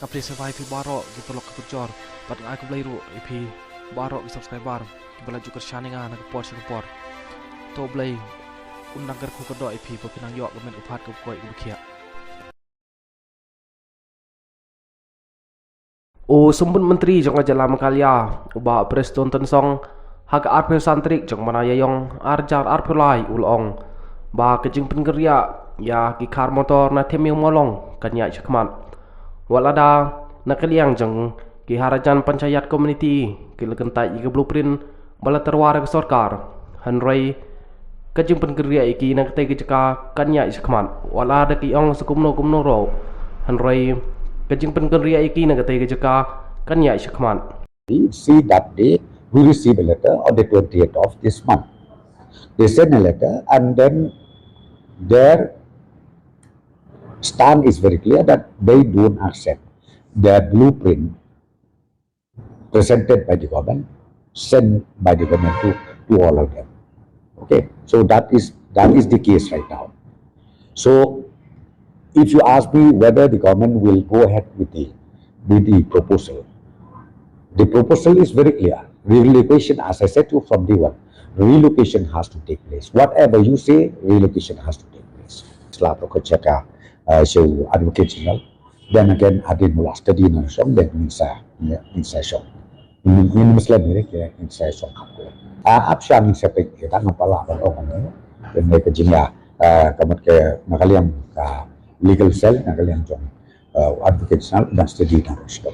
Kapri survive pi barok di pelok ke kecor. Pat ngai aku belai ru pi barok di subscriber. Kita laju ke channel ngah nak por Singapore. To belai undang ker ku kedok pi pinang yok kemen upat ke koi ke kia. O sumbun menteri jong jalan makalia ubah preston tensong hak arpe santrik jong mana yayong arjar arpe lai ulong ba kejing pengeria ya ki kar motor na temiu molong kanya chakman walada nakaliang jong ki harajan panchayat community ki legentai ki blueprint bala terwara ke sarkar hanrai kejing pengeria iki nak te ki jaka kanya chakman walada ki ong sukumno ro hanrai kejing pengeria iki nak te ki jaka kanya chakman. See that day we receive a letter on the 20th of this month. They send a letter and then their stand is very clear that they don't accept their blueprint presented by the government, sent by the government to all of them. Okay, so that is the case right now. So if you ask me whether the government will go ahead with the proposal, the proposal is very clear. Relocation, as I said to you from day one, relocation has to take place. Whatever you say, relocation has to take place. Setelah Prokocheka, show Advocate General, then again Adin Mullah study in Shom, then inside Shom. In Muslim America, inside Shom. Apsya min sepek kita ngapala pada orang dan mereka jingga kamat ke nakaliang legal cell nakaliang Jong Advocate General dan study in Shom.